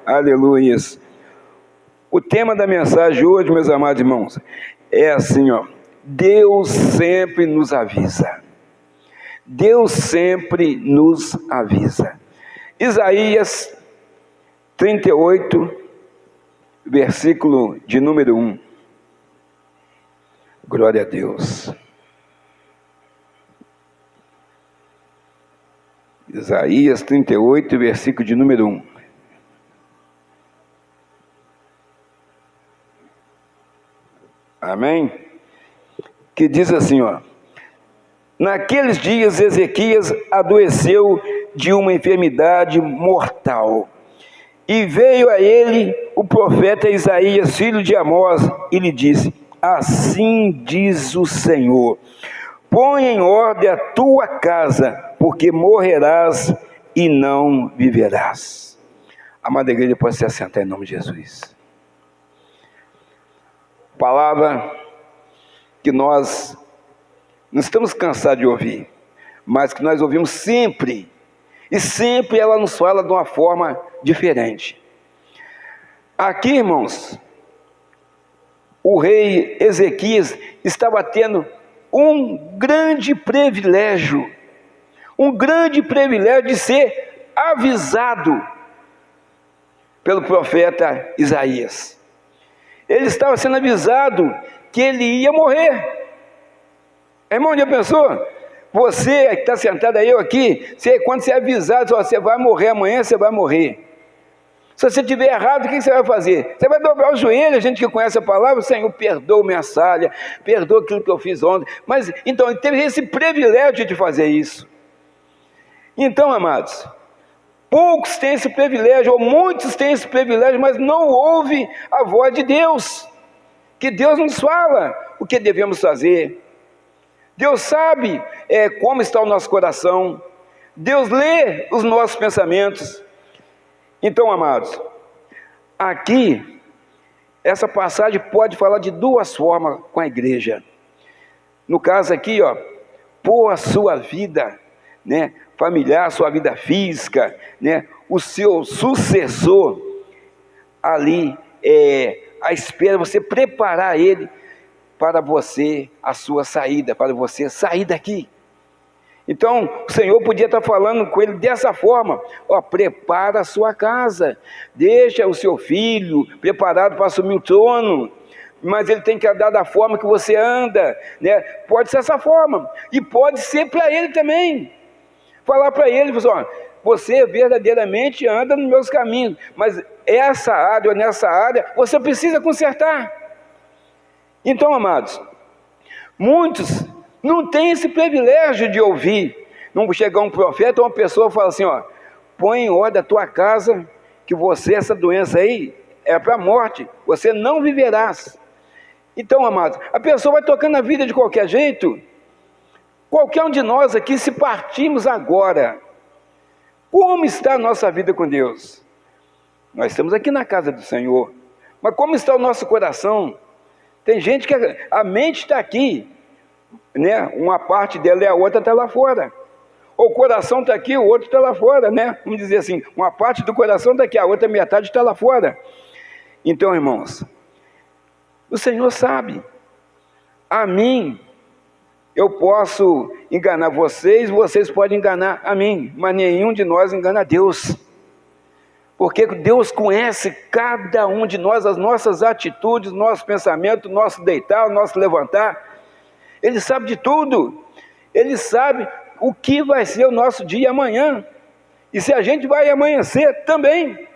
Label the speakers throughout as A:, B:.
A: Aleluia. O tema da mensagem hoje, meus amados irmãos, é assim, ó. Deus sempre nos avisa. Deus sempre nos avisa. Isaías 38, versículo de número 1. Glória a Deus. Isaías 38, versículo de número 1. Amém? Que diz assim, ó. Naqueles dias Ezequias adoeceu de uma enfermidade mortal. E veio a ele o profeta Isaías, filho de Amós, e lhe disse: assim diz o Senhor, põe em ordem a tua casa, porque morrerás e não viverás. Amada igreja, pode se assentar em nome de Jesus. Palavra que nós não estamos cansados de ouvir, mas que nós ouvimos sempre, e sempre ela nos fala de uma forma diferente. Aqui, irmãos, o rei Ezequias estava tendo um grande privilégio de ser avisado pelo profeta Isaías. Ele estava sendo avisado que ele ia morrer. Irmão, já pensou? Você que está sentado aí, eu aqui, quando você é avisado, você vai morrer amanhã, você vai morrer. Se você estiver errado, o que você vai fazer? Você vai dobrar o joelho, a gente que conhece a palavra, Senhor, perdoa minha falha, perdoa aquilo que eu fiz ontem. Mas, então, ele teve esse privilégio de fazer isso. Então, amados, poucos têm esse privilégio, ou muitos têm esse privilégio, mas não ouvem a voz de Deus, que Deus nos fala o que devemos fazer. Deus sabe como está o nosso coração, Deus lê os nossos pensamentos. Então, amados, aqui, essa passagem pode falar de duas formas com a igreja. No caso aqui, ó, pôr a sua vida, né, familiar, sua vida física, né, o seu sucessor ali, à espera, você preparar ele para você, a sua saída, para você sair daqui. Então, o Senhor podia estar falando com ele dessa forma: ó, prepara a sua casa, deixa o seu filho preparado para assumir o trono, mas ele tem que andar da forma que você anda, né? Pode ser essa forma, e pode ser para ele também, falar para ele, ó, você verdadeiramente anda nos meus caminhos, mas essa área ou nessa área, você precisa consertar. Então, amados, muitos não têm esse privilégio de ouvir. Não chegar um profeta ou uma pessoa e fala assim, ó, põe em ordem a tua casa, que você, essa doença aí, é para a morte, você não viverás. Então, amados, a pessoa vai tocando a vida de qualquer jeito. Qualquer um de nós aqui, se partirmos agora, como está a nossa vida com Deus? Nós estamos aqui na casa do Senhor, mas como está o nosso coração? Tem gente que a mente está aqui, né? Uma parte dela e a outra está lá fora. O coração está aqui, o outro está lá fora, né? Vamos dizer assim, uma parte do coração está aqui, a outra metade está lá fora. Então, irmãos, o Senhor sabe. A mim, eu posso enganar vocês, vocês podem enganar a mim, mas nenhum de nós engana a Deus. Porque Deus conhece cada um de nós, as nossas atitudes, nosso pensamento, nosso deitar, nosso levantar. Ele sabe de tudo. Ele sabe o que vai ser o nosso dia amanhã. E se a gente vai amanhecer também.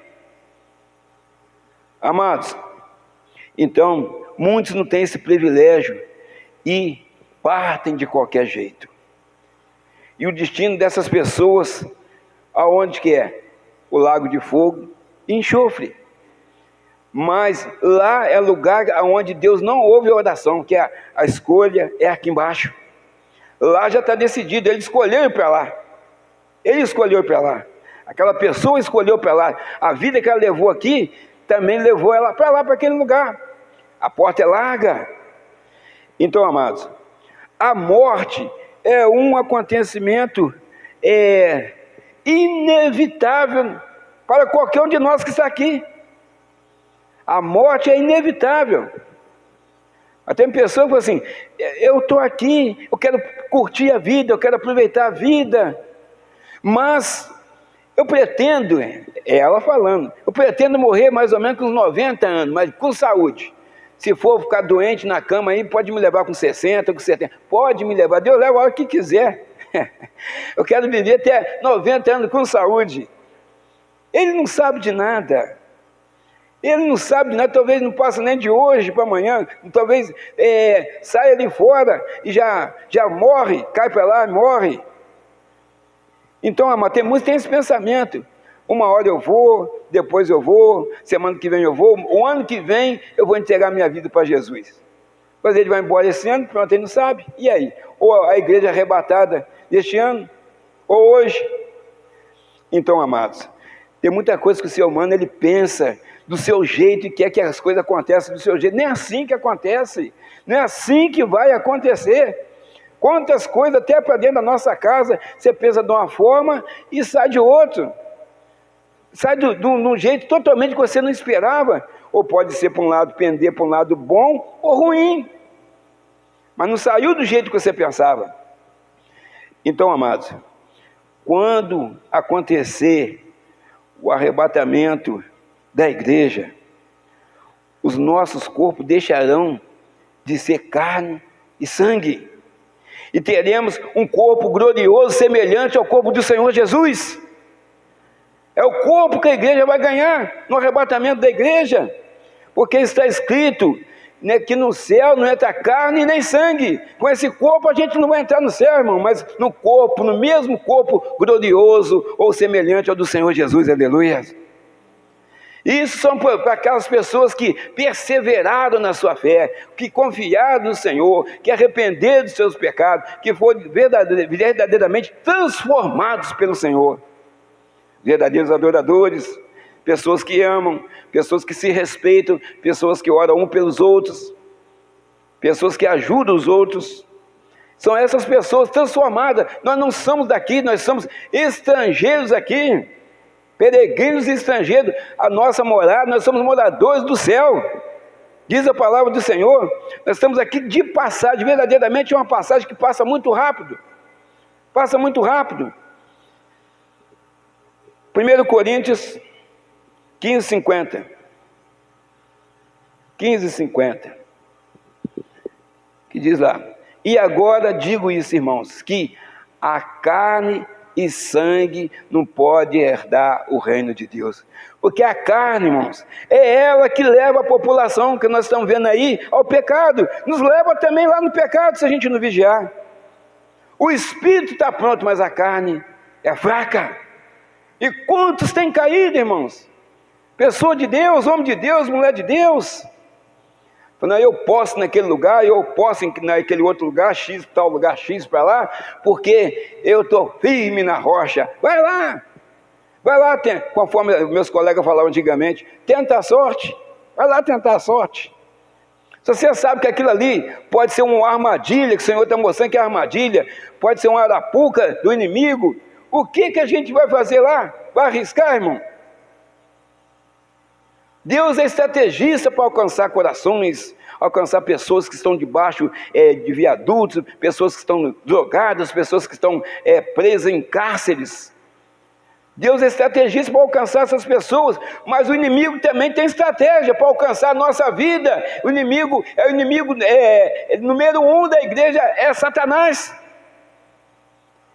A: Amados, então, muitos não têm esse privilégio e partem de qualquer jeito. E o destino dessas pessoas, aonde que é? O lago de fogo e enxofre. Mas lá é lugar onde Deus não ouve a oração, que a escolha é aqui embaixo. Lá já está decidido, ele escolheu ir para lá. Ele escolheu ir para lá. Aquela pessoa escolheu para lá. A vida que ela levou aqui, também levou ela para lá, para aquele lugar. A porta é larga. Então, amados, a morte é um acontecimento inevitável para qualquer um de nós que está aqui. A morte é inevitável. Tem pessoas que falam assim, eu estou aqui, eu quero curtir a vida, eu quero aproveitar a vida, mas eu pretendo, é ela falando, eu pretendo morrer mais ou menos com uns 90 anos, mas com saúde. Se for ficar doente na cama aí, pode me levar com 60, com 70, pode me levar, Deus leva a hora que quiser. Eu quero viver até 90 anos com saúde. Ele não sabe de nada. Ele não sabe de nada, talvez não passe nem de hoje para amanhã, talvez saia ali fora e já morre, cai para lá e morre. Então, amado, tem muitos que têm esse pensamento. Uma hora eu vou, depois eu vou, semana que vem eu vou, o ano que vem eu vou entregar minha vida para Jesus. Mas ele vai embora esse ano, pronto, ele não sabe. E aí? Ou a igreja arrebatada deste ano, ou hoje. Então, amados, tem muita coisa que o ser humano ele pensa do seu jeito e quer que as coisas aconteçam do seu jeito. Nem é assim que acontece, não é assim que vai acontecer. Quantas coisas até para dentro da nossa casa, você pensa de uma forma e sai de outro. Sai de um jeito totalmente que você não esperava. Ou pode ser para um lado, pender para um lado bom ou ruim. Mas não saiu do jeito que você pensava. Então, amados, quando acontecer o arrebatamento da igreja, os nossos corpos deixarão de ser carne e sangue. E teremos um corpo glorioso semelhante ao corpo do Senhor Jesus. É o corpo que a igreja vai ganhar no arrebatamento da igreja, porque está escrito, né, que no céu não entra carne nem sangue. Com esse corpo a gente não vai entrar no céu, irmão, mas no corpo, no mesmo corpo glorioso ou semelhante ao do Senhor Jesus, aleluia. Isso são para aquelas pessoas que perseveraram na sua fé, que confiaram no Senhor, que arrependeram dos seus pecados, que foram verdadeiramente transformados pelo Senhor. Verdadeiros adoradores, pessoas que amam, pessoas que se respeitam, pessoas que oram um pelos outros, pessoas que ajudam os outros. São essas pessoas transformadas. Nós não somos daqui, nós somos estrangeiros aqui, peregrinos e estrangeiros. A nossa morada, nós somos moradores do céu, diz a palavra do Senhor. Nós estamos aqui de passagem, verdadeiramente é uma passagem que passa muito rápido. Passa muito rápido. 1 Coríntios 15:50. 15:50. Que diz lá: e agora digo isso, irmãos, que a carne e sangue não pode herdar o reino de Deus. Porque a carne, irmãos, é ela que leva a população que nós estamos vendo aí ao pecado. Nos leva também lá no pecado se a gente não vigiar. O espírito está pronto, mas a carne é fraca. E quantos têm caído, irmãos? Pessoa de Deus, homem de Deus, mulher de Deus. Falando, eu posso naquele lugar, eu posso naquele outro lugar, X, tal lugar X para lá, porque eu estou firme na rocha. Vai lá, conforme meus colegas falavam antigamente, tenta a sorte, vai lá tentar a sorte. Se você sabe que aquilo ali pode ser uma armadilha, que o Senhor está mostrando que é armadilha, pode ser uma arapuca do inimigo, o que a gente vai fazer lá? Vai arriscar, irmão? Deus é estrategista para alcançar corações, alcançar pessoas que estão debaixo de viadutos, pessoas que estão drogadas, pessoas que estão presas em cárceres. Deus é estrategista para alcançar essas pessoas, mas o inimigo também tem estratégia para alcançar a nossa vida. O inimigo número 1 da igreja é Satanás.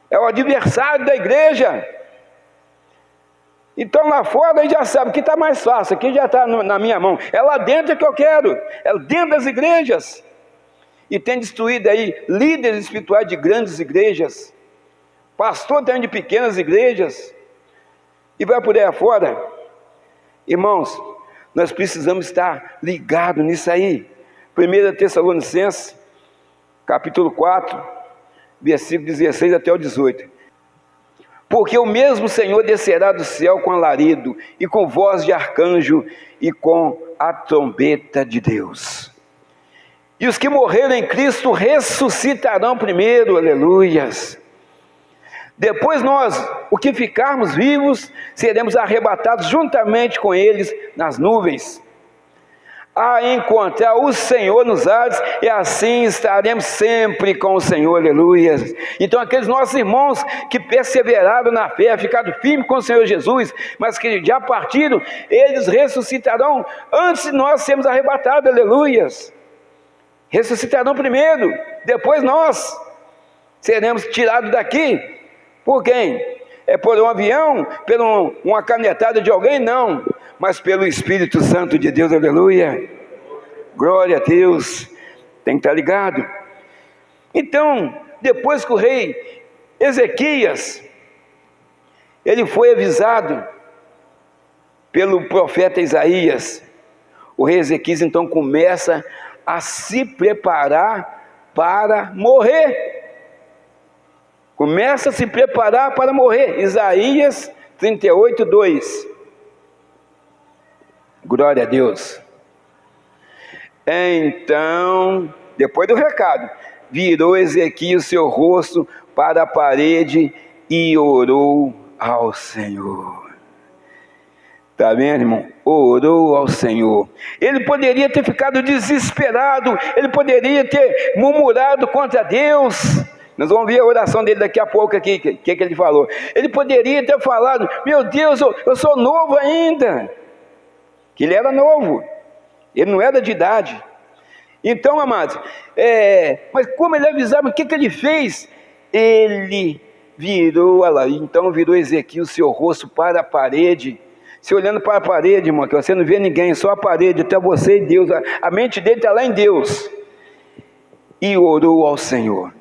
A: É o adversário da igreja. Então lá fora aí já sabe que está mais fácil, aqui já está na minha mão. É lá dentro que eu quero, é dentro das igrejas. E tem destruído aí líderes espirituais de grandes igrejas, pastor também de pequenas igrejas, e vai por aí afora. Irmãos, nós precisamos estar ligados nisso aí. 1 Tessalonicenses, capítulo 4, versículo 16 até o 18. Porque o mesmo Senhor descerá do céu com alarido, e com voz de arcanjo, e com a trombeta de Deus. E os que morreram em Cristo ressuscitarão primeiro, aleluias. Depois nós, o que ficarmos vivos, seremos arrebatados juntamente com eles nas nuvens, a encontrar o Senhor nos ares, e assim estaremos sempre com o Senhor, aleluia. Então aqueles nossos irmãos que perseveraram na fé, ficaram firmes com o Senhor Jesus, mas que já partiram, eles ressuscitarão antes de nós sermos arrebatados, aleluia. Ressuscitarão primeiro, depois nós seremos tirados daqui. Por quem? É por um avião? Por uma canetada de alguém? Não, mas pelo Espírito Santo de Deus, aleluia. Glória a Deus. Tem que estar ligado. Então, depois que o rei Ezequias, ele foi avisado pelo profeta Isaías, o rei Ezequias então começa a se preparar para morrer. Começa a se preparar para morrer. Isaías 38, 2. Glória a Deus. Então, depois do recado, virou Ezequias o seu rosto para a parede e orou ao Senhor. Está vendo, irmão? Orou ao Senhor. Ele poderia ter ficado desesperado, ele poderia ter murmurado contra Deus. Nós vamos ver a oração dele daqui a pouco aqui, o que ele falou. Ele poderia ter falado, meu Deus, eu sou novo ainda. Que ele era novo, ele não era de idade. Então, amados, mas como ele avisava, o que ele fez? Ele virou, olha lá, então virou Ezequias o seu rosto para a parede. Se olhando para a parede, irmão, que você não vê ninguém, só a parede, até você e Deus, a mente dele está lá em Deus. E orou ao Senhor.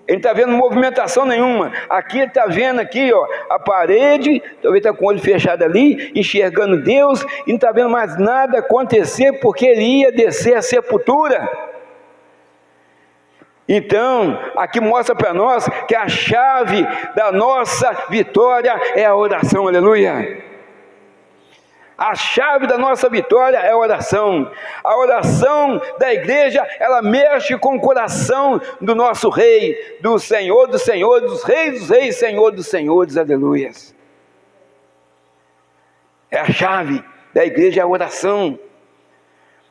A: Ele não está vendo movimentação nenhuma. Aqui ele está vendo aqui, ó, a parede, talvez está com o olho fechado ali, enxergando Deus, e não está vendo mais nada acontecer, porque ele ia descer a sepultura. Então, aqui mostra para nós que a chave da nossa vitória é a oração, aleluia. A chave da nossa vitória é a oração. A oração da igreja, ela mexe com o coração do nosso rei, do Senhor dos senhores, dos reis, Senhor dos senhores, aleluia. É a chave da igreja, é a oração.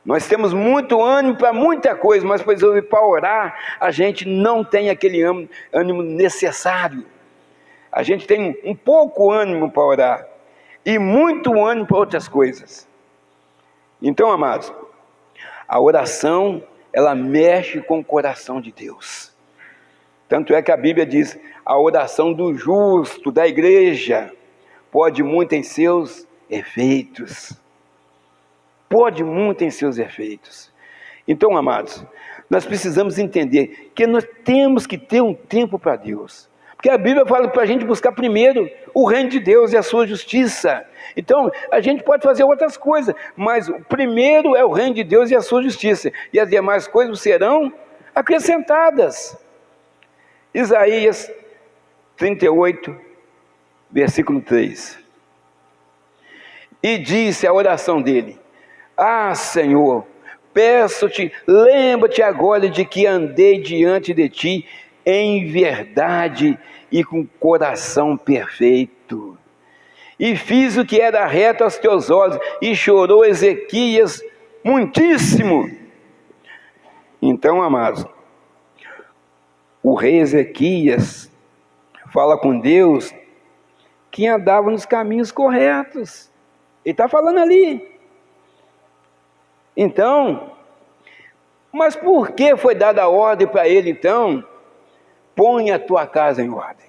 A: Nós temos muito ânimo para muita coisa, mas para orar, a gente não tem aquele ânimo necessário. A gente tem um pouco ânimo para orar. E muito ânimo para outras coisas. Então, amados, a oração, ela mexe com o coração de Deus. Tanto é que a Bíblia diz, a oração do justo, da igreja, pode muito em seus efeitos. Pode muito em seus efeitos. Então, amados, nós precisamos entender que nós temos que ter um tempo para Deus. Porque a Bíblia fala para a gente buscar primeiro o reino de Deus e a sua justiça. Então, a gente pode fazer outras coisas, mas o primeiro é o reino de Deus e a sua justiça. E as demais coisas serão acrescentadas. Isaías 38, versículo 3. E disse a oração dele, ah, Senhor, peço-te, lembra-te agora de que andei diante de ti em verdade e com coração perfeito, e fiz o que era reto aos teus olhos, e chorou Ezequias muitíssimo. Então, amados, o rei Ezequias fala com Deus que andava nos caminhos corretos. Ele está falando ali. Então, mas por que foi dada a ordem para ele então? Põe a tua casa em ordem.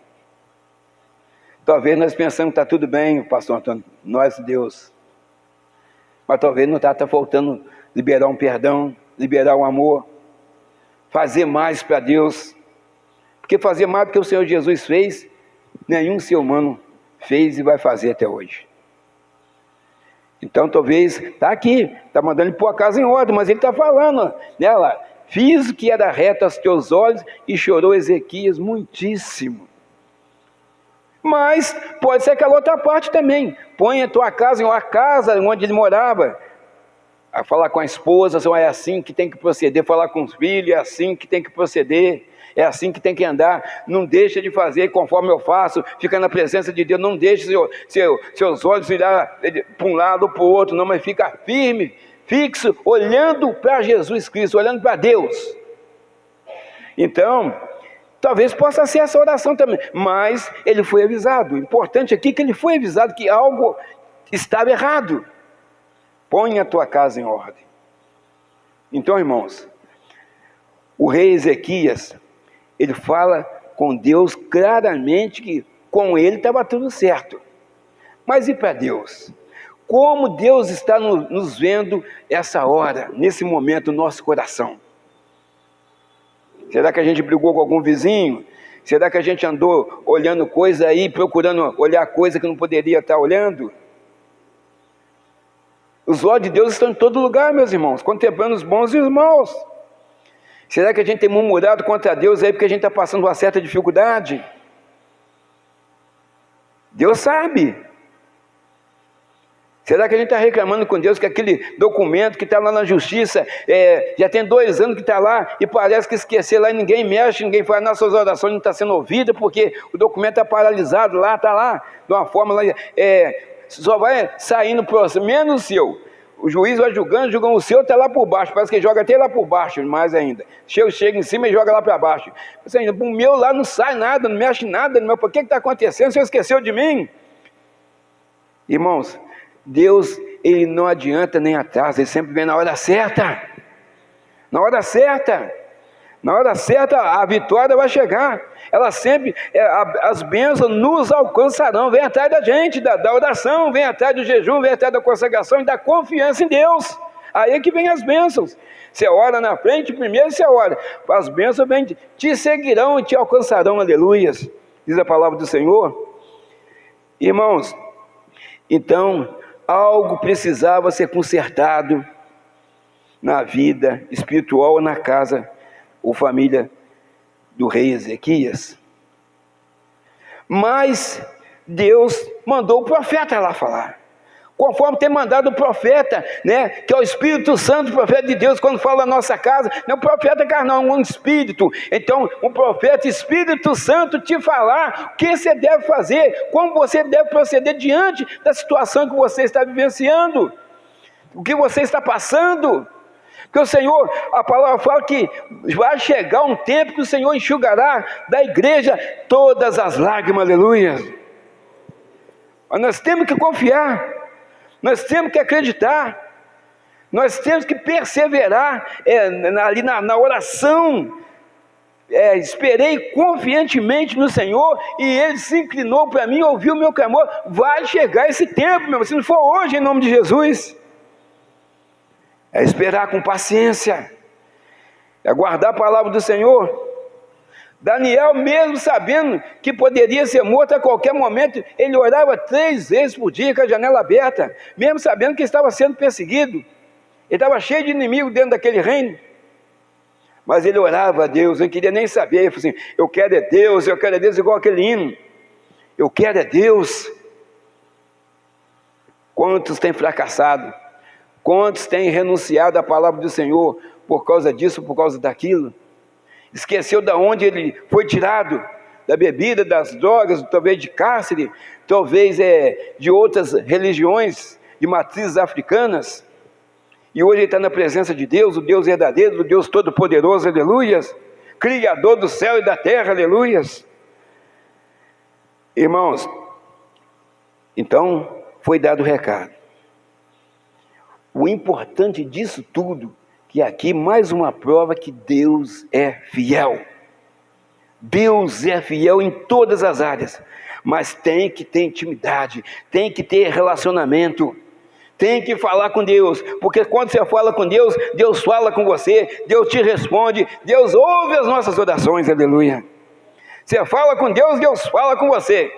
A: Talvez nós pensamos que está tudo bem, pastor Antônio, nós Deus. Mas talvez não está faltando liberar um perdão, liberar um amor, fazer mais para Deus. Porque fazer mais do que o Senhor Jesus fez, nenhum ser humano fez e vai fazer até hoje. Então talvez, está aqui, está mandando ele pôr a casa em ordem, mas ele está falando, né, lá, fiz o que era reto aos teus olhos, e chorou Ezequias muitíssimo. Mas pode ser aquela outra parte também, põe a tua casa em uma casa onde ele morava, a falar com a esposa, é assim que tem que proceder, falar com os filhos, é assim que tem que proceder. É assim que tem que andar. Não deixa de fazer conforme eu faço, fica na presença de Deus. Não deixe seus olhos virar para um lado ou para o outro, não, mas fica firme, fixo, olhando para Jesus Cristo, olhando para Deus. Então, talvez possa ser essa oração também, mas ele foi avisado. O importante aqui é que ele foi avisado que algo estava errado. Põe a tua casa em ordem. Então, irmãos, o rei Ezequias, ele fala com Deus claramente que com ele estava tudo certo. Mas e para Deus? Como Deus está nos vendo essa hora, nesse momento, no nosso coração? Será que a gente brigou com algum vizinho? Será que a gente andou olhando coisa aí, procurando olhar coisa que não poderia estar olhando? Os olhos de Deus estão em todo lugar, meus irmãos, contemplando os bons e os maus. Será que a gente tem murmurado contra Deus aí porque a gente está passando uma certa dificuldade? Deus sabe. Será que a gente está reclamando com Deus que aquele documento que está lá na justiça, já tem 2 anos que está lá e parece que esqueceu lá e ninguém mexe, ninguém faz nas suas orações, não está sendo ouvida porque o documento está paralisado lá, está lá, de uma forma lá, só vai saindo próximo, menos o seu. O juiz vai julgando o seu está lá por baixo, parece que joga até lá por baixo, mais ainda. Chega em cima e joga lá para baixo. O meu lá não sai nada, não mexe nada, por que está acontecendo? O senhor esqueceu de mim? Irmãos, Deus, ele não adianta nem atrasa, ele sempre vem na hora certa. Na hora certa. Na hora certa a vitória vai chegar. Ela sempre, as bênçãos nos alcançarão. Vem atrás da gente, da oração, vem atrás do jejum, vem atrás da consagração e da confiança em Deus. Aí é que vem as bênçãos. Você ora na frente, primeiro você ora. As bênçãos vêm, te seguirão e te alcançarão, aleluias. Diz a palavra do Senhor. Irmãos, então, algo precisava ser consertado na vida espiritual ou na casa ou família do rei Ezequias. Mas Deus mandou o profeta lá falar. Conforme tem mandado o profeta, que é o Espírito Santo, o profeta de Deus, quando fala na nossa casa, não é um profeta carnal, é um espírito. Então, um profeta, Espírito Santo, te falar o que você deve fazer, como você deve proceder diante da situação que você está vivenciando, o que você está passando. Porque o Senhor, a palavra fala que vai chegar um tempo que o Senhor enxugará da igreja todas as lágrimas, aleluia. Mas nós temos que confiar. Nós temos que acreditar, nós temos que perseverar ali na oração. Esperei confiantemente no Senhor e Ele se inclinou para mim, ouviu o meu clamor. Vai chegar esse tempo, meu, se não for hoje, em nome de Jesus. É esperar com paciência, é aguardar a palavra do Senhor. Daniel, mesmo sabendo que poderia ser morto a qualquer momento, ele orava 3 vezes por dia com a janela aberta, mesmo sabendo que estava sendo perseguido. Ele estava cheio de inimigos dentro daquele reino, mas ele orava a Deus, não queria nem saber. Ele falou assim: eu quero é Deus, igual aquele hino, eu quero é Deus. Quantos têm fracassado? Quantos têm renunciado à palavra do Senhor por causa disso, por causa daquilo? Esqueceu de onde ele foi tirado, da bebida, das drogas, talvez de cárcere, talvez de outras religiões, de matrizes africanas, e hoje ele está na presença de Deus, o Deus verdadeiro, o Deus todo-poderoso, aleluias, Criador do céu e da terra, aleluias. Irmãos, então foi dado o recado. O importante disso tudo, que aqui mais uma prova que Deus é fiel. Deus é fiel em todas as áreas, mas tem que ter intimidade, tem que ter relacionamento, tem que falar com Deus, porque quando você fala com Deus, Deus fala com você, Deus te responde, Deus ouve as nossas orações, aleluia. Você fala com Deus, Deus fala com você.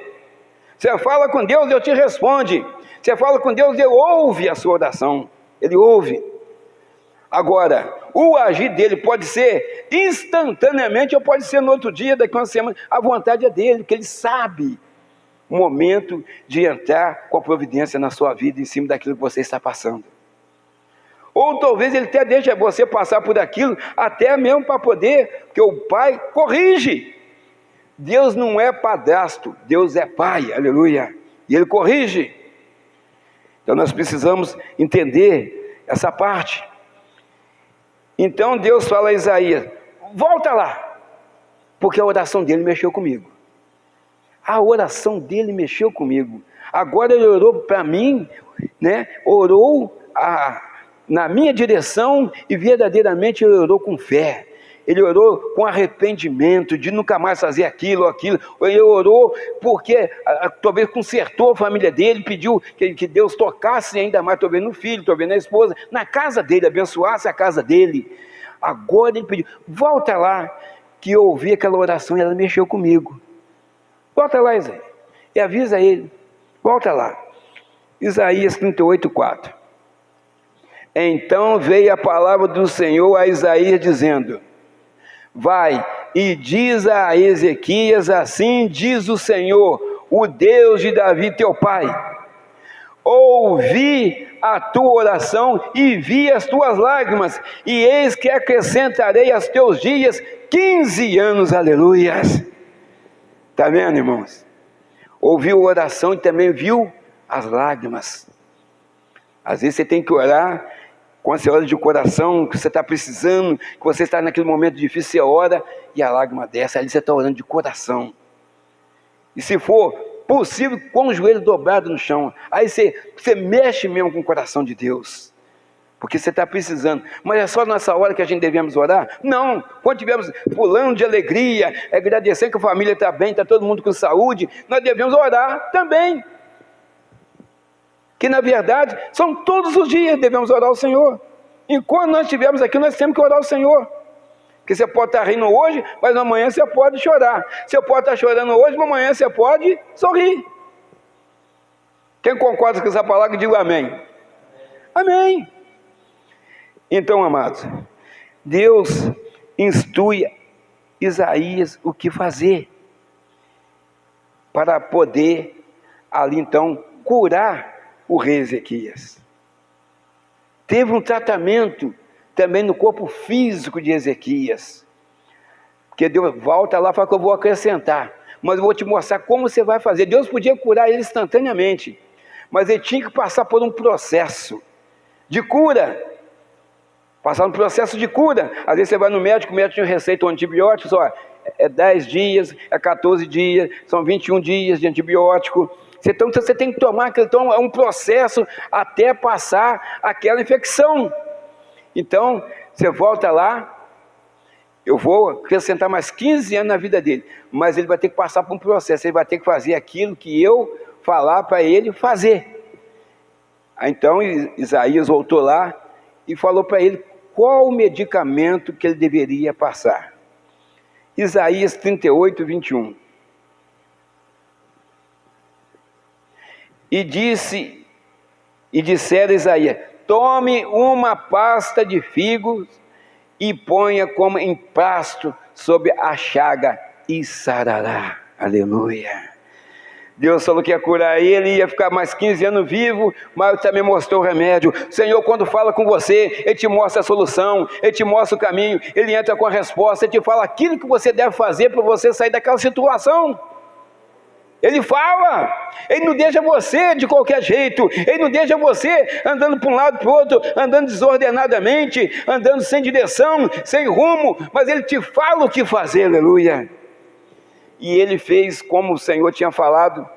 A: Você fala com Deus, Deus te responde. Você fala com Deus, Deus ouve a sua oração, Ele ouve. Agora, o agir dele pode ser instantaneamente ou pode ser no outro dia, daqui a uma semana. A vontade é dele, porque ele sabe o momento de entrar com a providência na sua vida, em cima daquilo que você está passando. ou talvez ele até deixa você passar por aquilo, até mesmo para poder, porque o pai corrige. Deus não é padrasto, Deus é pai, aleluia, e ele corrige. Então nós precisamos entender essa parte. Então Deus fala a Isaías, volta lá, porque a oração dele mexeu comigo. A oração dele mexeu comigo. Agora ele orou para mim, né? Orou na minha direção, e verdadeiramente ele orou com fé. Ele orou com arrependimento de nunca mais fazer aquilo ou aquilo. Ele orou porque talvez consertou a família dele, pediu que Deus tocasse ainda mais, talvez no filho, talvez na esposa, na casa dele, abençoasse a casa dele. Agora ele pediu, volta lá, que eu ouvi aquela oração e ela mexeu comigo. Volta lá, Isaías, e avisa ele, volta lá. Isaías 38:4. Então veio a palavra do Senhor a Isaías dizendo, vai e diz a Ezequias, assim diz o Senhor, o Deus de Davi teu pai, ouvi a tua oração e vi as tuas lágrimas, e eis que acrescentarei aos teus dias 15 anos, aleluias. Está vendo, irmãos? Ouviu a oração e também viu as lágrimas. Às vezes você tem que orar, quando você ora de coração, que você está precisando, que você está naquele momento difícil, você ora e a lágrima desce, aí você está orando de coração. E se for possível, com o joelho dobrado no chão, aí você mexe mesmo com o coração de Deus, porque você está precisando. Mas é só nessa hora que a gente devemos orar? Não, quando estivermos pulando de alegria, agradecendo que a família está bem, está todo mundo com saúde, nós devemos orar também. Que na verdade, são todos os dias devemos orar ao Senhor. E quando nós estivermos aqui, nós temos que orar ao Senhor. Porque você pode estar rindo hoje, mas amanhã você pode chorar. Você pode estar chorando hoje, mas amanhã você pode sorrir. Quem concorda com essa palavra, diga amém. Amém. Então, amados, Deus instrui Isaías o que fazer, para poder ali então curar o rei Ezequias. Teve um tratamento também no corpo físico de Ezequias, porque Deus volta lá e fala que eu vou acrescentar, mas eu vou te mostrar como você vai fazer. Deus podia curar ele instantaneamente, mas ele tinha que passar por um processo de cura, passar um processo de cura. Às vezes você vai no médico, o médico te receita um antibiótico, só é 10 dias, é 14 dias, são 21 dias de antibiótico. Então você tem que tomar, então é um processo até passar aquela infecção. Então você volta lá, eu vou acrescentar mais 15 anos na vida dele, mas ele vai ter que passar por um processo, ele vai ter que fazer aquilo que eu falar para ele fazer. Então Isaías voltou lá e falou para ele qual o medicamento que ele deveria passar. Isaías 38:21. E disseram a Isaías, tome uma pasta de figos e ponha como emprasto sobre a chaga e sarará. Aleluia. Deus falou que ia curar ele, ia ficar mais 15 anos vivo, mas também mostrou o remédio. O Senhor, quando fala com você, Ele te mostra a solução, Ele te mostra o caminho, Ele entra com a resposta, Ele te fala aquilo que você deve fazer para você sair daquela situação. Ele fala, Ele não deixa você de qualquer jeito, Ele não deixa você andando para um lado para o outro, andando desordenadamente, andando sem direção, sem rumo, mas Ele te fala o que fazer, aleluia. E ele fez como o Senhor tinha falado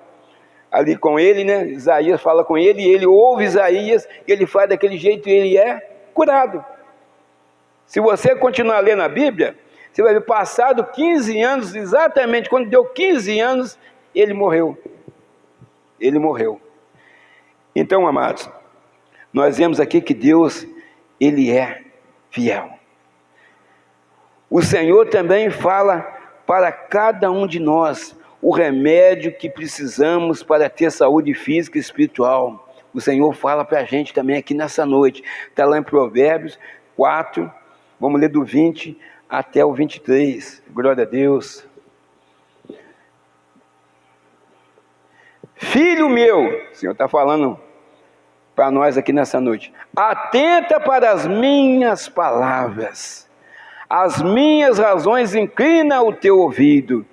A: ali com ele, né? Isaías fala com ele, e ele ouve Isaías, e ele faz daquele jeito e ele é curado. Se você continuar lendo a Bíblia, você vai ver, passado 15 anos, exatamente quando deu 15 anos, ele morreu. Ele morreu. Então, amados, nós vemos aqui que Deus, Ele é fiel. O Senhor também fala para cada um de nós o remédio que precisamos para ter saúde física e espiritual. O Senhor fala para a gente também aqui nessa noite. Está lá em Provérbios 4, vamos ler do 20 até o 23. Glória a Deus. Filho meu, o Senhor está falando para nós aqui nessa noite. Atenta para as minhas palavras, as minhas razões inclina o teu ouvido.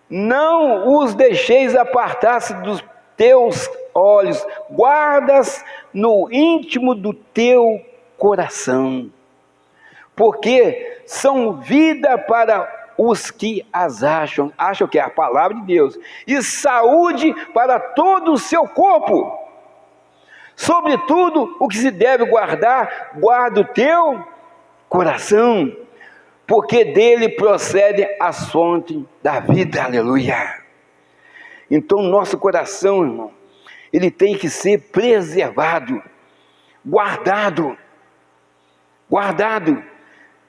A: Não os deixeis apartar-se dos teus olhos, guardas no íntimo do teu coração, porque são vida para os que as acham que é a palavra de Deus, e saúde para todo o seu corpo. Sobretudo, o que se deve guardar, guarda o teu coração, porque dele procede a fonte da vida, aleluia. Então, nosso coração, irmão, ele tem que ser preservado, guardado.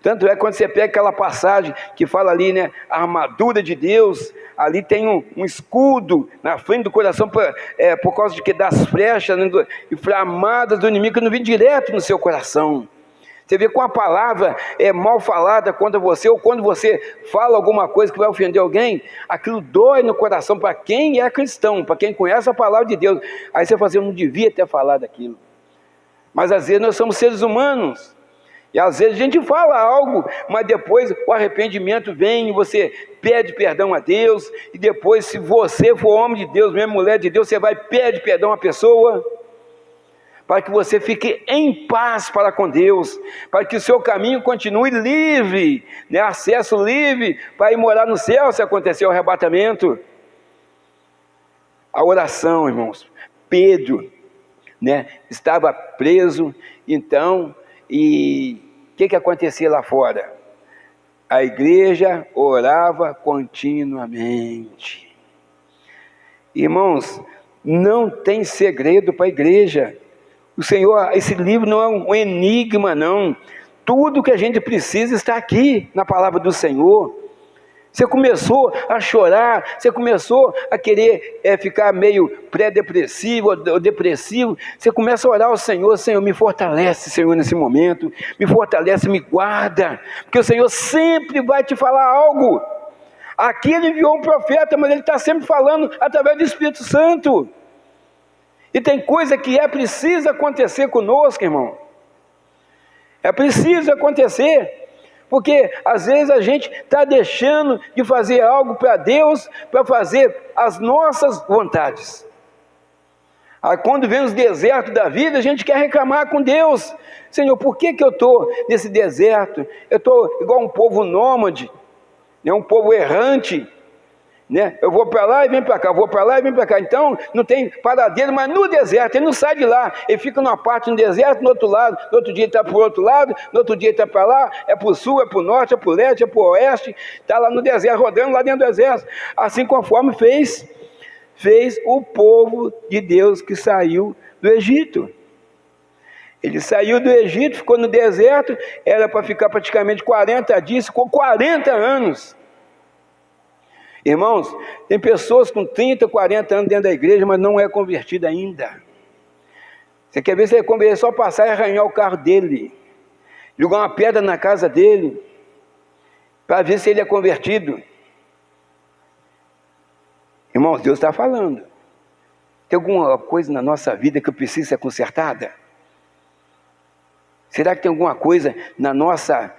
A: Tanto é quando você pega aquela passagem que fala ali, né, a armadura de Deus, ali tem um escudo na frente do coração, por causa de que das flechas, né, inflamadas do inimigo, que não vem direto no seu coração. Você vê, com a palavra mal falada contra você, ou quando você fala alguma coisa que vai ofender alguém, aquilo dói no coração para quem é cristão, para quem conhece a palavra de Deus. Aí você fala assim, eu não devia ter falado aquilo. Mas às vezes nós somos seres humanos, e às vezes a gente fala algo, mas depois o arrependimento vem, e você pede perdão a Deus, e depois, se você for homem de Deus, mesmo mulher de Deus, você vai e pede perdão à pessoa, para que você fique em paz para com Deus, para que o seu caminho continue livre, né? Acesso livre para ir morar no céu, se acontecer o arrebatamento. A oração, irmãos, Pedro, né, estava preso, então, e o que acontecia lá fora? A igreja orava continuamente. Irmãos, não tem segredo para a igreja. O Senhor, esse livro não é um enigma, não. Tudo que a gente precisa está aqui na palavra do Senhor. Você começou a chorar, você começou a querer ficar meio pré-depressivo ou depressivo, você começa a orar ao Senhor: Senhor, me fortalece, Senhor, nesse momento, me fortalece, me guarda, porque o Senhor sempre vai te falar algo. Aqui ele enviou um profeta, mas ele está sempre falando através do Espírito Santo. E tem coisa que precisa acontecer conosco, irmão. É preciso acontecer, porque às vezes a gente está deixando de fazer algo para Deus, para fazer as nossas vontades. Aí quando vem os desertos da vida, a gente quer reclamar com Deus: Senhor, por que eu estou nesse deserto? Eu estou igual um povo nômade, né? Um povo errante, né? Eu vou para lá e venho para cá, vou para lá e venho para cá. Então não tem paradeiro, mas no deserto ele não sai de lá, ele fica numa parte no deserto, no outro lado, no outro dia ele está para o outro lado, no outro dia ele está para lá, é para o sul, é para o norte, é para o leste, é para o oeste, está lá no deserto, rodando lá dentro do deserto, assim conforme fez o povo de Deus que saiu do Egito. Ele saiu do Egito, ficou no deserto, era para ficar praticamente 40 dias, ficou 40 anos. Irmãos, tem pessoas com 30, 40 anos dentro da igreja, mas não é convertido ainda. Você quer ver se ele é convertido? É só passar e arranhar o carro dele, jogar uma pedra na casa dele, para ver se ele é convertido. Irmãos, Deus está falando. Tem alguma coisa na nossa vida que precisa ser consertada? Será que tem alguma coisa na nossa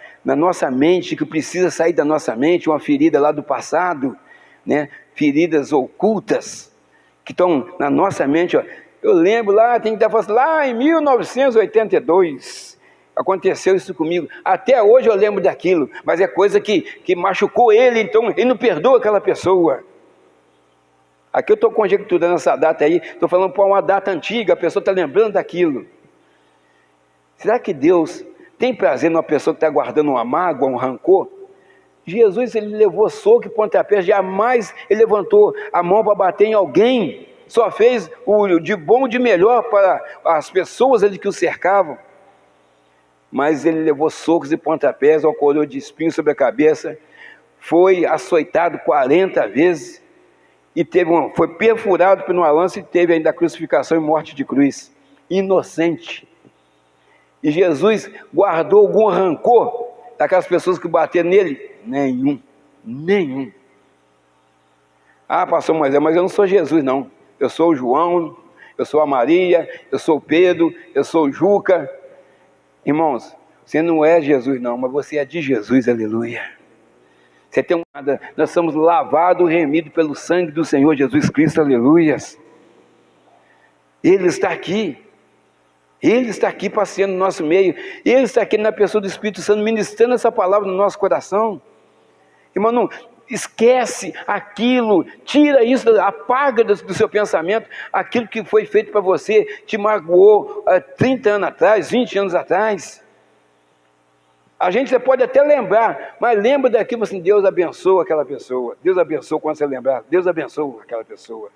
A: mente que precisa sair da nossa mente? Uma ferida lá do passado, né? Feridas ocultas que estão na nossa mente. Ó. Eu lembro lá, tem que estar falando, lá em 1982 aconteceu isso comigo. Até hoje eu lembro daquilo, mas é coisa que machucou ele, então ele não perdoa aquela pessoa. Aqui eu estou conjecturando essa data aí, estou falando para uma data antiga, a pessoa está lembrando daquilo. Será que Deus tem prazer numa pessoa que está guardando uma mágoa, um rancor? Jesus, ele levou soco e pontapé, jamais ele levantou a mão para bater em alguém, só fez o de bom e de melhor para as pessoas ali que o cercavam, mas ele levou socos e pontapés, ao coroa de espinho sobre a cabeça, foi açoitado 40 vezes, e foi perfurado por uma lança e teve ainda a crucificação e morte de cruz, inocente. E Jesus guardou algum rancor daquelas pessoas que bateram nele? Nenhum. Ah, pastor Moisés, mas eu não sou Jesus não, eu sou o João, eu sou a Maria, eu sou o Pedro, eu sou o Juca. Irmãos, você não é Jesus não, mas você é de Jesus, aleluia. Você tem nós somos lavados, remidos pelo sangue do Senhor Jesus Cristo, aleluias. Ele está aqui. Ele está aqui passeando no nosso meio. Ele está aqui na pessoa do Espírito Santo, ministrando essa palavra no nosso coração. Irmão, não esquece aquilo, tira isso, apaga do seu pensamento aquilo que foi feito para você, te magoou há 30 anos atrás, 20 anos atrás. A gente pode até lembrar, mas lembra daquilo assim, Deus abençoa aquela pessoa. Deus abençoa quando você lembrar, Deus abençoa aquela pessoa.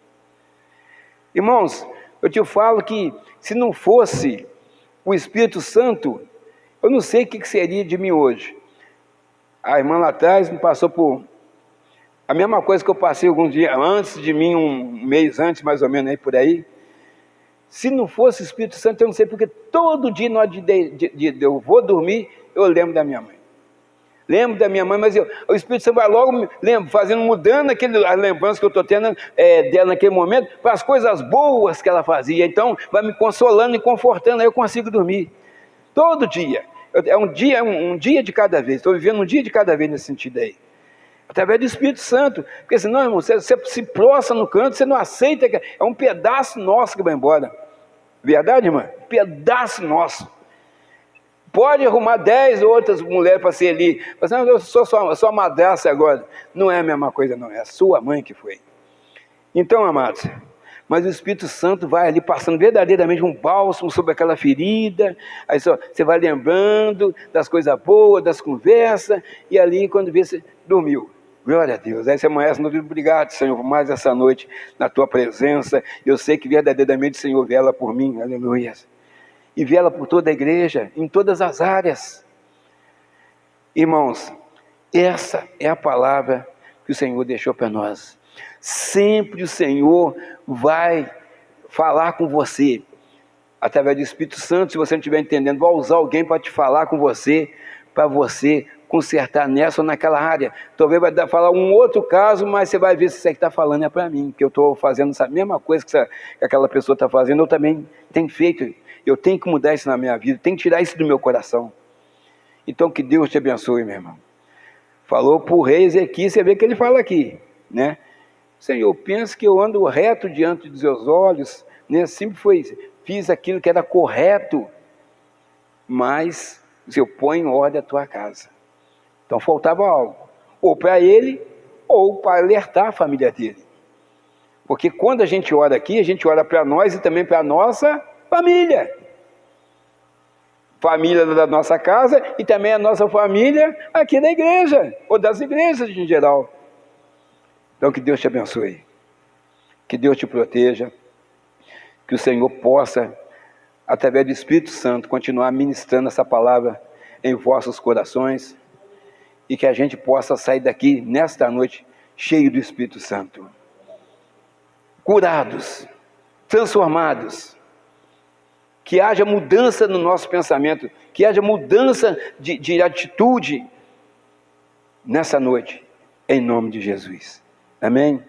A: Irmãos, eu te falo que se não fosse o Espírito Santo, eu não sei o que seria de mim hoje. A irmã lá atrás me passou por a mesma coisa que eu passei alguns dias antes de mim, um mês antes mais ou menos, aí por aí. Se não fosse o Espírito Santo, eu não sei, porque todo dia na hora eu vou dormir, eu lembro da minha mãe. Lembro da minha mãe, mas o Espírito Santo vai logo, mudando a lembrança que eu estou tendo dela naquele momento, para as coisas boas que ela fazia. Então, vai me consolando e confortando, aí eu consigo dormir. Todo dia. É um dia de cada vez. Estou vivendo um dia de cada vez nesse sentido aí. Através do Espírito Santo. Porque senão, irmão, você se prostra no canto, você não aceita, é um pedaço nosso que vai embora. Verdade, irmã? Pedaço nosso. Pode arrumar 10 outras mulheres para ser ali. Mas não, eu sou sua madrasta agora. Não é a mesma coisa, não. É a sua mãe que foi. Então, amados, mas o Espírito Santo vai ali passando verdadeiramente um bálsamo sobre aquela ferida. Aí você vai lembrando das coisas boas, das conversas. E ali, quando vê, você dormiu. Glória a Deus. Aí você amanhece no dia, obrigado, Senhor, por mais essa noite na tua presença. Eu sei que verdadeiramente o Senhor vela por mim. Aleluia. E vela por toda a igreja, em todas as áreas. Irmãos, essa é a palavra que o Senhor deixou para nós. Sempre o Senhor vai falar com você, através do Espírito Santo, se você não estiver entendendo, vai usar alguém para te falar com você, para você consertar nessa ou naquela área. Talvez vai falar um outro caso, mas você vai ver se isso que está falando é para mim, que eu estou fazendo essa mesma coisa que aquela pessoa está fazendo, eu também tenho feito. Eu tenho que mudar isso na minha vida, tenho que tirar isso do meu coração. Então que Deus te abençoe, meu irmão. Falou para o rei Ezequias, você vê que ele fala aqui, né? Senhor, penso que eu ando reto diante dos seus olhos, né? Sempre fiz aquilo que era correto, mas eu ponho em ordem a tua casa. Então faltava algo, ou para ele, ou para alertar a família dele. Porque quando a gente ora aqui, a gente ora para nós e também para a nossa família. Família da nossa casa e também a nossa família aqui da igreja, ou das igrejas em geral. Então que Deus te abençoe, que Deus te proteja, que o Senhor possa, através do Espírito Santo, continuar ministrando essa palavra em vossos corações e que a gente possa sair daqui nesta noite cheio do Espírito Santo, curados, transformados, que haja mudança no nosso pensamento, que haja mudança de atitude nessa noite, em nome de Jesus. Amém?